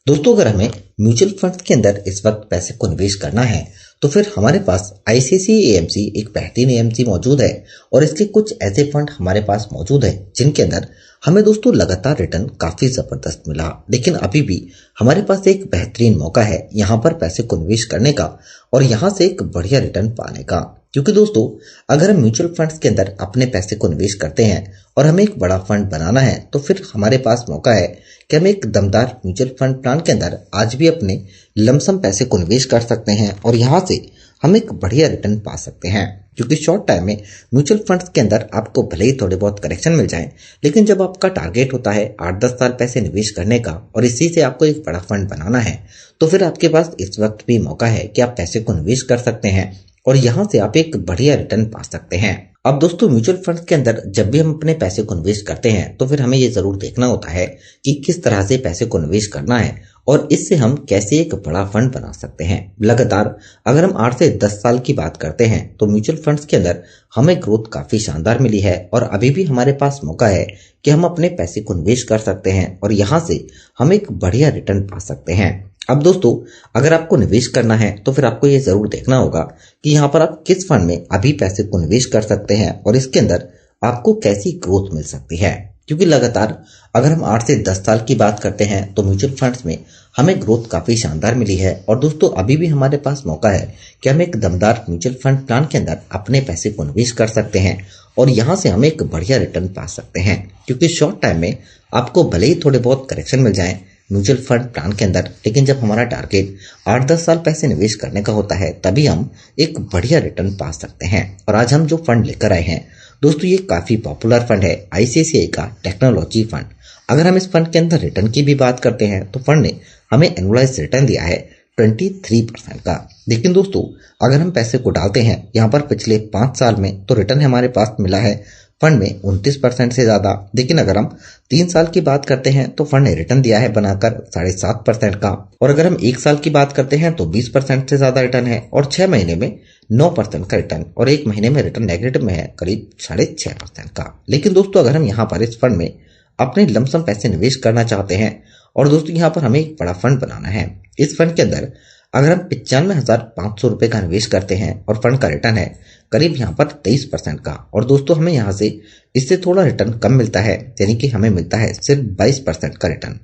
दोस्तों, अगर हमें म्यूचुअल फंड्स के अंदर इस वक्त पैसे को निवेश करना है तो फिर हमारे पास आईसीआईसीआई एएमसी एक बेहतरीन एएमसी मौजूद है और इसके कुछ ऐसे फंड हमारे पास मौजूद है जिनके अंदर हमें दोस्तों लगातार रिटर्न काफी जबरदस्त मिला। लेकिन अभी भी हमारे पास एक बेहतरीन मौका है यहाँ पर पैसे को निवेश करने का और यहाँ से एक बढ़िया रिटर्न पाने का। क्योंकि दोस्तों, अगर हम म्यूचुअल फंड्स के अंदर अपने पैसे को निवेश करते हैं और हमें एक बड़ा फंड बनाना है तो फिर हमारे पास मौका है कि हम एक दमदार म्यूचुअल फंड प्लान के अंदर आज भी अपने लमसम पैसे को निवेश कर सकते हैं और यहाँ से हम एक बढ़िया रिटर्न पा सकते हैं। क्योंकि शॉर्ट टाइम में म्यूचुअल फंड्स के अंदर आपको भले ही थोड़े बहुत करेक्शन मिल जाएं, लेकिन जब आपका टारगेट होता है 8-10 साल पैसे निवेश करने का और इसी से आपको एक बड़ा फंड बनाना है तो फिर आपके पास इस वक्त भी मौका है कि आप पैसे को निवेश कर सकते हैं और यहाँ से आप एक बढ़िया रिटर्न पा सकते हैं। अब दोस्तों, म्यूचुअल फंड्स के अंदर जब भी हम अपने पैसे को निवेश करते हैं तो फिर हमें ये जरूर देखना होता है कि किस तरह से पैसे को निवेश करना है और इससे हम कैसे एक बड़ा फंड बना सकते हैं। लगातार अगर हम 8 से 10 साल की बात करते हैं तो म्यूचुअल फंड्स के अंदर हमें ग्रोथ काफी शानदार मिली है और अभी भी हमारे पास मौका है कि हम अपने पैसे को निवेश कर सकते हैं और यहाँ से हम एक बढ़िया रिटर्न पा सकते हैं। अब दोस्तों, अगर आपको निवेश करना है तो फिर आपको ये जरूर देखना होगा कि यहाँ पर आप किस फंड में अभी पैसे को निवेश कर सकते हैं और इसके अंदर आपको कैसी ग्रोथ मिल सकती है। क्योंकि लगातार अगर हम 8 से 10 साल की बात करते हैं तो म्यूचुअल फंड्स में हमें ग्रोथ काफी शानदार मिली है और दोस्तों अभी भी हमारे पास मौका है कि हम एक दमदार म्यूचुअल फंड प्लान के अंदर अपने पैसे को निवेश कर सकते हैं और यहाँ से हम एक बढ़िया रिटर्न पा सकते हैं। क्योंकि शॉर्ट टाइम में आपको भले ही थोड़े बहुत करेक्शन मिल जाए म्यूचुअल फंड प्लान के अंदर, लेकिन जब हमारा टारगेट 8-10 साल पैसे निवेश करने का होता है तभी हम एक बढ़िया रिटर्न पा सकते हैं। और आज हम जो फंड लेकर आए हैं दोस्तों, ये काफी पॉपुलर फंड है आईसीआईसीआई का टेक्नोलॉजी फंड। अगर हम इस फंड के अंदर रिटर्न की भी बात करते हैं तो फंड ने हमें एनुअलाइज रिटर्न दिया है 23% का। लेकिन दोस्तों, अगर हम पैसे को डालते हैं यहाँ पर पिछले 5 साल में तो रिटर्न हमारे पास मिला है फंड में 29% से ज्यादा। लेकिन अगर हम 3 साल की बात करते हैं तो फंड ने रिटर्न दिया है बनाकर 7.5% का और अगर हम 1 साल की बात करते हैं तो 20% से ज्यादा रिटर्न है और 6 महीने में 9% का रिटर्न और 1 महीने में रिटर्न नेगेटिव में है करीब 6.5% का। लेकिन दोस्तों, अगर हम यहाँ पर इस फंड में अपने लमसम पैसे निवेश करना चाहते हैं और दोस्तों यहाँ पर हमें एक बड़ा फंड बनाना है, इस फंड के अंदर अगर हम 95,500 रुपए का निवेश करते हैं और फंड का रिटर्न है करीब यहाँ पर 23% का और दोस्तों हमें यहाँ से इससे थोड़ा रिटर्न कम मिलता है, यानी कि हमें मिलता है सिर्फ 22% का रिटर्न।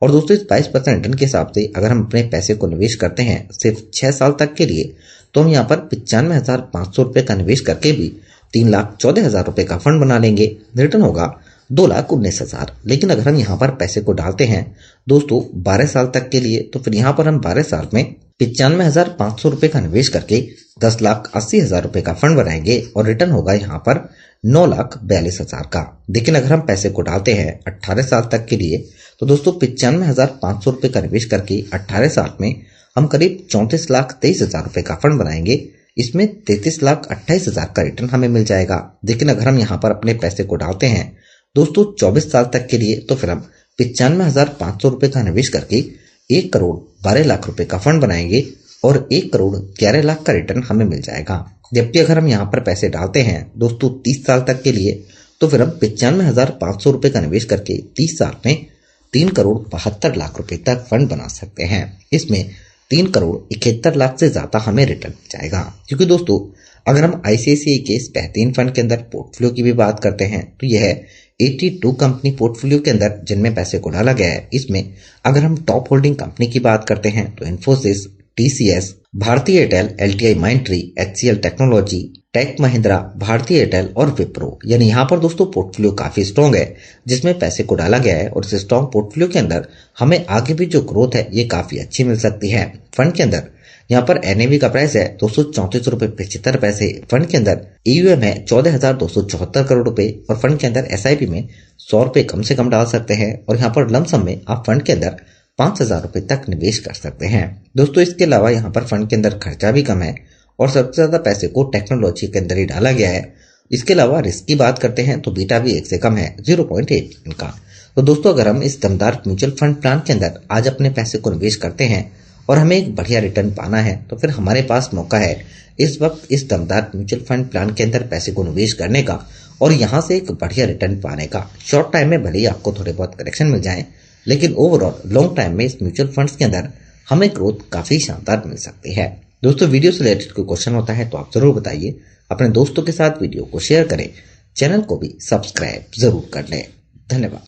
और दोस्तों इस 22% रिटर्न के हिसाब से अगर हम अपने पैसे को निवेश करते हैं सिर्फ 6 साल तक के लिए तो हम यहाँ पर 95,500 रुपए का निवेश करके भी 3,14,000 रुपए का फंड बना लेंगे। रिटर्न होगा 2,19,000। लेकिन अगर हम यहाँ पर पैसे को डालते हैं दोस्तों 12 साल तक के लिए तो फिर यहाँ पर हम 12 साल में 95,500 रुपए का निवेश करके 10,80,000 रुपए का फंड बनाएंगे और रिटर्न होगा यहाँ पर 9,42,000 का। लेकिन अगर हम पैसे को डालते हैं 18 साल तक के लिए तो दोस्तों 95,500 रुपए का निवेश करके 18 साल में हम करीब 34,23,000 रुपए का फंड बनाएंगे। इसमें 33,28,000 का रिटर्न हमें मिल जाएगा। लेकिन अगर हम यहाँ पर अपने पैसे को डालते हैं दोस्तों 24 साल तक के लिए तो फिर हम 95,500 रुपए का निवेश करके 1,12,00,000 रुपए का फंड बनाएंगे और 1,11,00,000 का रिटर्न हमें मिल जाएगा। जबकि अगर हम यहाँ पर पैसे डालते हैं दोस्तों 30 साल तक के लिए तो फिर हम 95,500 रुपए का निवेश करके 30 साल में 3,72,00,000 रुपए तक फंड बना सकते हैं। इसमें 3,71,00,000 से ज्यादा हमें रिटर्न मिल जाएगा। क्योंकि दोस्तों, अगर हम आईसीआईसीआई के इस बेहतरीन फंड के अंदर पोर्टफोलियो की भी बात करते हैं तो यह है 82 कंपनी पोर्टफोलियो के अंदर जिनमें पैसे को डाला गया है। इसमें अगर हम टॉप होल्डिंग कंपनी की बात करते हैं तो Infosys, TCS, Bharti Airtel, LTI Mindtree, HCL technology, Tech Mahindra, Bharti Airtel और विप्रो। यानी यहाँ पर दोस्तों पोर्टफोलियो काफी स्ट्रॉन्ग है जिसमें पैसे को डाला गया है और इस स्ट्रॉन्ग पोर्टफोलियो के अंदर हमें आगे भी जो ग्रोथ है ये काफी अच्छी मिल सकती है। फंड के अंदर यहाँ पर एनएवी का प्राइस है 234.75 पैसे। फंड के अंदर एयूएम है 14,274 करोड़ रुपए और फंड के अंदर एसआईपी में 100 रुपए कम से कम डाल सकते हैं और यहाँ पर लमसम में आप फंड के अंदर 5,000 रुपए तक निवेश कर सकते हैं। दोस्तों इसके अलावा यहाँ पर फंड के अंदर खर्चा भी कम है और सबसे ज्यादा पैसे को टेक्नोलॉजी के अंदर ही डाला गया है। इसके अलावा रिस्क की बात करते हैं तो बीटा भी 1 से कम है 0.8 का। तो दोस्तों अगर हम इस दमदार म्यूचुअल फंड प्लान के अंदर आज अपने पैसे को निवेश करते हैं और हमें एक बढ़िया रिटर्न पाना है तो फिर हमारे पास मौका है इस वक्त इस दमदार म्यूचुअल फंड प्लान के अंदर पैसे को निवेश करने का और यहाँ से एक बढ़िया रिटर्न पाने का। शॉर्ट टाइम में भले ही आपको थोड़े बहुत करेक्शन मिल जाए लेकिन ओवरऑल लॉन्ग टाइम में इस म्यूचुअल फंड्स के अंदर हमें ग्रोथ काफी शानदार मिल सकती है। दोस्तों, वीडियो से रिलेटेड कोई क्वेश्चन होता है तो आप जरूर बताइए। अपने दोस्तों के साथ वीडियो को शेयर करें, चैनल को भी सब्सक्राइब जरूर कर लें। धन्यवाद।